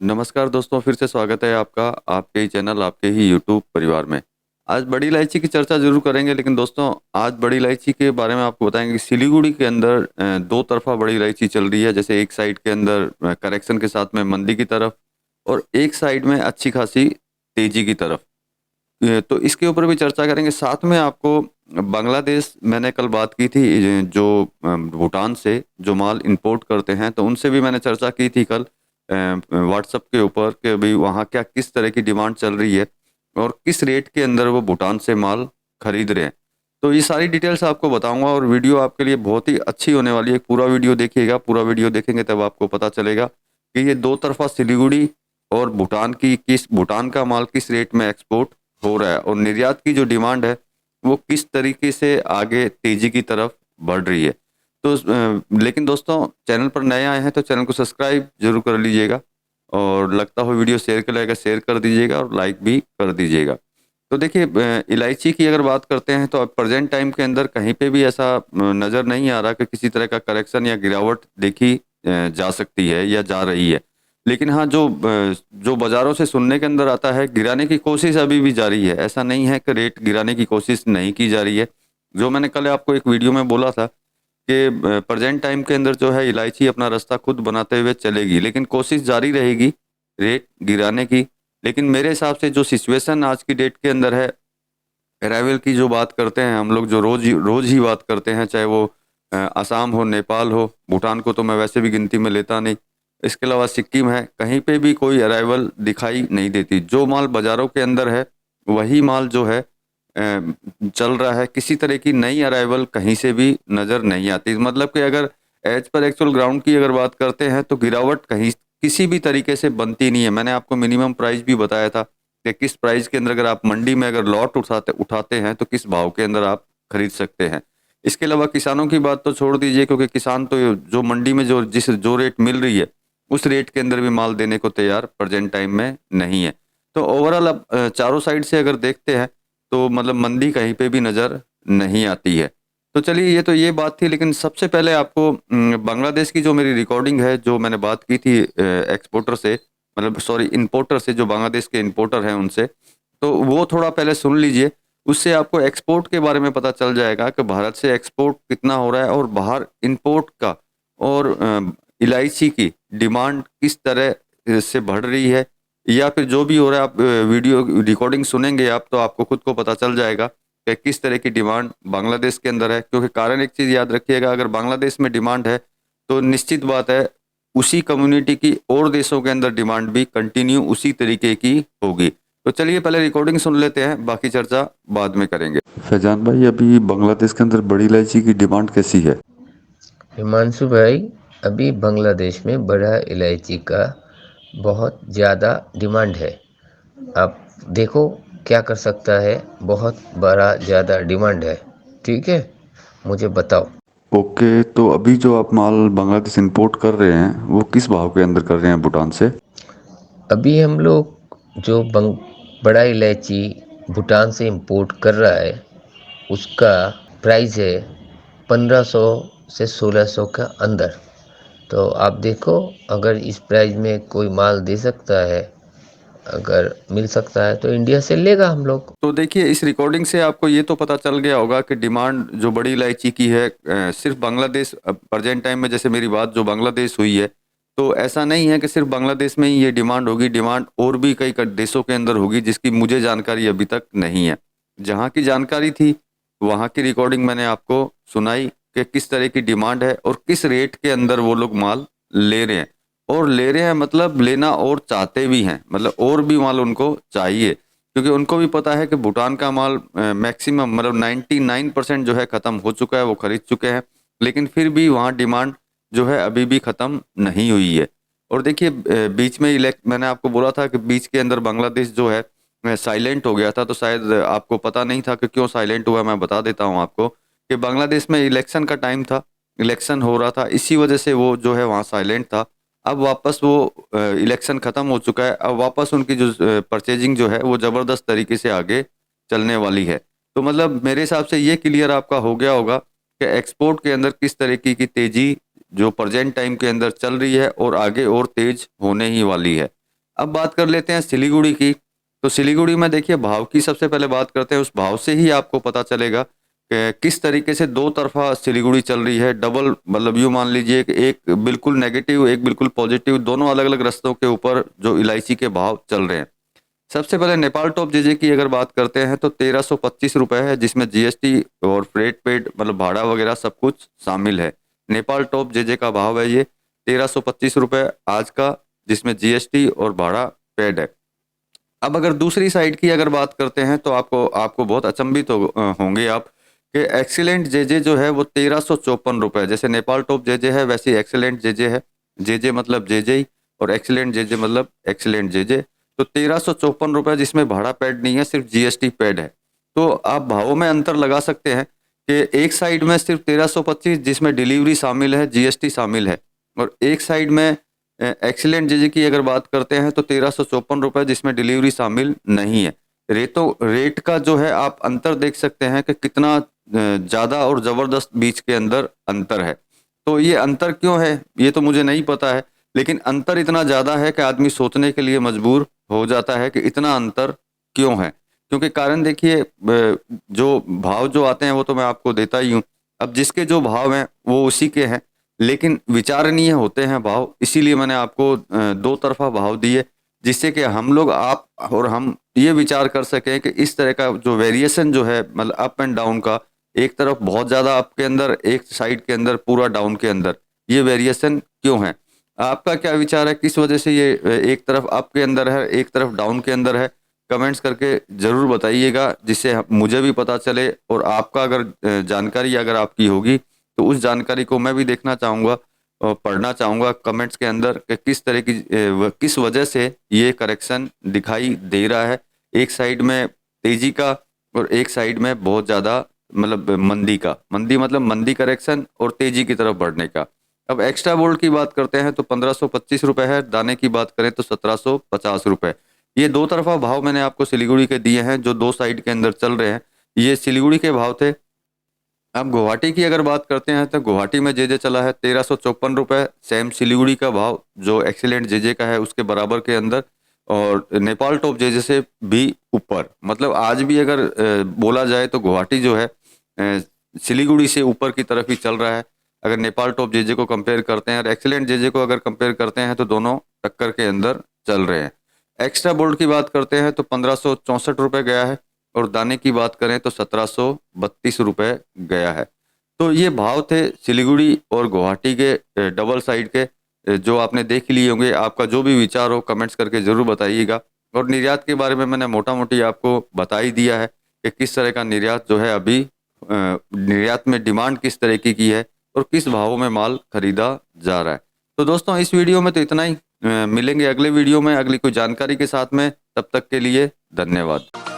नमस्कार दोस्तों, फिर से स्वागत है आपका आपके ही चैनल, आपके ही यूट्यूब परिवार में। आज बड़ी इलायची की चर्चा ज़रूर करेंगे, लेकिन दोस्तों आज बड़ी इलायची के बारे में आपको बताएंगे कि सिलीगुड़ी के अंदर दो तरफ़ा बड़ी इलायची चल रही है। जैसे एक साइड के अंदर करेक्शन के साथ में मंदी की तरफ, और एक साइड में अच्छी खासी तेज़ी की तरफ। तो इसके ऊपर भी चर्चा करेंगे। साथ में आपको बांग्लादेश, मैंने कल बात की थी जो भूटान से जो माल इंपोर्ट करते हैं, तो उनसे भी मैंने चर्चा की थी कल व्हाट्सएप के ऊपर कि अभी वहाँ क्या किस तरह की डिमांड चल रही है और किस रेट के अंदर वो भूटान से माल खरीद रहे हैं। तो ये सारी डिटेल्स आपको बताऊंगा, और वीडियो आपके लिए बहुत ही अच्छी होने वाली है। पूरा वीडियो देखिएगा, पूरा वीडियो देखेंगे तब आपको पता चलेगा कि ये दो तरफा सिलीगुड़ी और भूटान का माल किस रेट में एक्सपोर्ट हो रहा है, और निर्यात की जो डिमांड है वो किस तरीके से आगे तेजी की तरफ बढ़ रही है। तो लेकिन दोस्तों, चैनल पर नए आए हैं तो चैनल को सब्सक्राइब जरूर कर लीजिएगा, और लगता हो वीडियो शेयर के लायक है शेयर कर दीजिएगा, और लाइक भी कर दीजिएगा। तो देखिए, इलायची की अगर बात करते हैं तो अब प्रेजेंट टाइम के अंदर कहीं पे भी ऐसा नज़र नहीं आ रहा कि किसी तरह का करेक्शन या गिरावट देखी जा सकती है या जा रही है। लेकिन हाँ, जो बाज़ारों से सुनने के अंदर आता है, गिराने की कोशिश अभी भी जारी है। ऐसा नहीं है कि रेट गिराने की कोशिश नहीं की जा रही है। जो मैंने कल आपको एक वीडियो में बोला था कि प्रेजेंट टाइम के अंदर जो है इलायची अपना रास्ता खुद बनाते हुए चलेगी, लेकिन कोशिश जारी रहेगी रेट गिराने की। लेकिन मेरे हिसाब से जो सिचुएशन आज की डेट के अंदर है, अराइवल की जो बात करते हैं हम लोग, जो रोज ही बात करते हैं, चाहे वो असम हो, नेपाल हो, भूटान को तो मैं वैसे भी गिनती में लेता नहीं, इसके अलावा सिक्किम है, कहीं पे भी कोई अराइवल दिखाई नहीं देती। जो माल बाज़ारों के अंदर है वही माल जो है चल रहा है। किसी तरह की नई अराइवल कहीं से भी नज़र नहीं आती। मतलब कि अगर एज पर एक्चुअल ग्राउंड की अगर बात करते हैं तो गिरावट कहीं किसी भी तरीके से बनती नहीं है। मैंने आपको मिनिमम प्राइस भी बताया था कि किस प्राइस के अंदर अगर आप मंडी में अगर लॉट उठाते उठाते हैं तो किस भाव के अंदर आप खरीद सकते हैं। इसके अलावा किसानों की बात तो छोड़ दीजिए, क्योंकि किसान तो जो मंडी में जो रेट मिल रही है उस रेट के अंदर भी माल देने को तैयार प्रेजेंट टाइम में नहीं है। तो ओवरऑल अब चारों साइड से अगर देखते हैं तो मतलब मंदी कहीं पे भी नज़र नहीं आती है। तो चलिए, ये बात थी। लेकिन सबसे पहले आपको बांग्लादेश की जो मेरी रिकॉर्डिंग है, जो मैंने बात की थी एक्सपोर्टर से, मतलब सॉरी इंपोर्टर से, जो बांग्लादेश के इंपोर्टर हैं उनसे, तो वो थोड़ा पहले सुन लीजिए। उससे आपको एक्सपोर्ट के बारे में पता चल जाएगा कि भारत से एक्सपोर्ट कितना हो रहा है और बाहर इंपोर्ट का, और इलायची की डिमांड किस तरह से बढ़ रही है, या फिर जो भी हो रहा है। आप वीडियो रिकॉर्डिंग सुनेंगे आप तो आपको खुद को पता चल जाएगा कि किस तरह की डिमांड बांग्लादेश के अंदर है। क्योंकि कारण एक चीज़ याद रखिएगा, अगर बांग्लादेश में डिमांड है तो निश्चित बात है उसी कम्युनिटी की और देशों के अंदर डिमांड भी कंटिन्यू उसी तरीके की होगी। तो चलिए पहले रिकॉर्डिंग सुन लेते हैं, बाकी चर्चा बाद में करेंगे। फैजान भाई, अभी बांग्लादेश के अंदर बड़ी इलायची की डिमांड कैसी है? हिमांशु भाई, अभी बांग्लादेश में बड़ा इलायची का बहुत ज़्यादा डिमांड है। आप देखो क्या कर सकता है, बहुत बड़ा ज़्यादा डिमांड है। ठीक है, मुझे बताओ। ओके, तो अभी जो आप माल बांग्लादेश इंपोर्ट कर रहे हैं वो किस भाव के अंदर कर रहे हैं भूटान से? अभी हम लोग जो बड़ा इलायची भूटान से इंपोर्ट कर रहा है उसका प्राइस है 1500 से 1600 का अंदर। तो आप देखो, अगर इस प्राइस में कोई माल दे सकता है, अगर मिल सकता है तो इंडिया से लेगा हम लोग। तो देखिए, इस रिकॉर्डिंग से आपको ये तो पता चल गया होगा कि डिमांड जो बड़ी इलायची की है सिर्फ बांग्लादेश प्रेजेंट टाइम में, जैसे मेरी बात जो बांग्लादेश हुई है, तो ऐसा नहीं है कि सिर्फ बांग्लादेश में ही ये डिमांड होगी। डिमांड और भी कई देशों के अंदर होगी जिसकी मुझे जानकारी अभी तक नहीं है। जहाँ की जानकारी थी वहाँ की रिकॉर्डिंग मैंने आपको सुनाई कि किस तरह की डिमांड है और किस रेट के अंदर वो लोग माल ले रहे हैं। और ले रहे हैं मतलब लेना और चाहते भी हैं, मतलब और भी माल उनको चाहिए, क्योंकि उनको भी पता है कि भूटान का माल मैक्सिमम मतलब 99% जो है ख़त्म हो चुका है, वो खरीद चुके हैं। लेकिन फिर भी वहाँ डिमांड जो है अभी भी ख़त्म नहीं हुई है। और देखिए, बीच में इलेक्ट मैंने आपको बोला था कि बीच के अंदर बांग्लादेश जो है साइलेंट हो गया था, तो शायद आपको पता नहीं था कि क्यों साइलेंट हुआ। मैं बता देता हूँ आपको कि बांग्लादेश में इलेक्शन का टाइम था, इलेक्शन हो रहा था, इसी वजह से वो जो है वहाँ साइलेंट था। अब वापस वो इलेक्शन ख़त्म हो चुका है, अब वापस उनकी जो परचेजिंग जो है वो ज़बरदस्त तरीके से आगे चलने वाली है। तो मतलब मेरे हिसाब से ये क्लियर आपका हो गया होगा कि एक्सपोर्ट के अंदर किस तरीके की तेज़ी जो प्रेजेंट टाइम के अंदर चल रही है और आगे और तेज होने ही वाली है। अब बात कर लेते हैं सिलीगुड़ी की। तो सिलीगुड़ी में देखिए भाव की सबसे पहले बात करते हैं, उस भाव से ही आपको पता चलेगा कि किस तरीके से दो तरफा सिलीगुड़ी चल रही है। डबल मतलब यूँ मान लीजिए कि एक बिल्कुल नेगेटिव एक बिल्कुल पॉजिटिव, दोनों अलग अलग रस्तों के ऊपर जो इलायची के भाव चल रहे हैं। सबसे पहले नेपाल टॉप जेजे की अगर बात करते हैं तो 1325 रुपये है, जिसमें जीएसटी और फ्रेट पेड मतलब भाड़ा वगैरह सब कुछ शामिल है। नेपाल टॉप जेजे का भाव है ये 1325 रुपये आज का, जिसमें जीएसटी और भाड़ा पेड है। अब अगर दूसरी साइड की अगर बात करते हैं तो आपको आपको बहुत अचंभित होंगे आप कि एक्सीलेंट जेजे जो है वो 1354 रुपये, जैसे नेपाल टॉप जेजे है वैसे ही एक्सीलेंट जेजे है। जेजे मतलब जेजे ही और एक्सीलेंट जेजे मतलब एक्सीलेंट जेजे। तो 1354 रुपये, जिसमें भाड़ा पेड नहीं है, सिर्फ जीएसटी पेड है। तो आप भावों में अंतर लगा सकते हैं कि एक साइड में सिर्फ 1325 जिसमें डिलीवरी शामिल है, जीएसटी शामिल है, और एक साइड में एक्सीलेंट जेजे की अगर बात करते हैं तो 1354 रुपये जिसमें डिलीवरी शामिल नहीं है। रेट का जो है आप अंतर देख सकते हैं कि कितना ज़्यादा और ज़बरदस्त बीच के अंदर अंतर है। तो ये अंतर क्यों है ये तो मुझे नहीं पता है, लेकिन अंतर इतना ज़्यादा है कि आदमी सोचने के लिए मजबूर हो जाता है कि इतना अंतर क्यों है। क्योंकि कारण देखिए, जो भाव जो आते हैं वो तो मैं आपको देता ही हूँ। अब जिसके जो भाव हैं वो उसी के हैं, लेकिन विचारणीय होते हैं भाव, इसीलिए मैंने आपको दो तरफा भाव दिए, जिससे कि हम लोग आप और हम ये विचार कर सकें कि इस तरह का जो वेरिएशन जो है मतलब अप एंड डाउन का, एक तरफ बहुत ज़्यादा अप के अंदर, एक साइड के अंदर पूरा डाउन के अंदर, ये वेरिएशन क्यों है। आपका क्या विचार है, किस वजह से ये एक तरफ अप के अंदर है एक तरफ डाउन के अंदर है? कमेंट्स करके ज़रूर बताइएगा, जिससे मुझे भी पता चले, और आपका अगर जानकारी अगर आपकी होगी तो उस जानकारी को मैं भी देखना चाहूँगा और पढ़ना चाहूँगा कमेंट्स के अंदर कि किस तरह की किस वजह से ये करेक्शन दिखाई दे रहा है, एक साइड में तेजी का और एक साइड में बहुत ज़्यादा मतलब मंदी का। मंदी मतलब मंदी करेक्शन और तेजी की तरफ बढ़ने का। अब एक्स्ट्रा बोल्ट की बात करते हैं तो 1525 रुपये है, दाने की बात करें तो 1750 रुपये। ये दो तरफा भाव मैंने आपको सिलीगुड़ी के दिए हैं जो दो साइड के अंदर चल रहे हैं। ये सिलीगुड़ी के भाव थे। अब गुवाहाटी की अगर बात करते हैं तो गुवाहाटी में जेजे चला है 1354 रुपये, सेम सिलीगुड़ी का भाव जो एक्सीलेंट जेजे का है उसके बराबर के अंदर, और नेपाल टॉप जेजे से भी ऊपर। मतलब आज भी अगर बोला जाए तो गुवाहाटी जो है सिलीगुड़ी से ऊपर की तरफ ही चल रहा है। अगर नेपाल टॉप जेजे को कंपेयर करते हैं और एक्सीलेंट जेजे को अगर कंपेयर करते हैं तो दोनों टक्कर के अंदर चल रहे हैं। एक्स्ट्रा बोल्ट की बात करते हैं तो 1564 रुपये गया है, और दाने की बात करें तो 1732 रुपये गया है। तो ये भाव थे सिलीगुड़ी और गुवाहाटी के डबल साइड के, जो आपने देख लिए होंगे। आपका जो भी विचार हो कमेंट्स करके ज़रूर बताइएगा। और निर्यात के बारे में मैंने मोटा मोटी आपको बता ही दिया है कि किस तरह का निर्यात जो है अभी निर्यात में डिमांड किस तरीके की है और किस भावों में माल खरीदा जा रहा है। तो दोस्तों इस वीडियो में तो इतना ही। मिलेंगे अगले वीडियो में अगली कोई जानकारी के साथ में, तब तक के लिए धन्यवाद।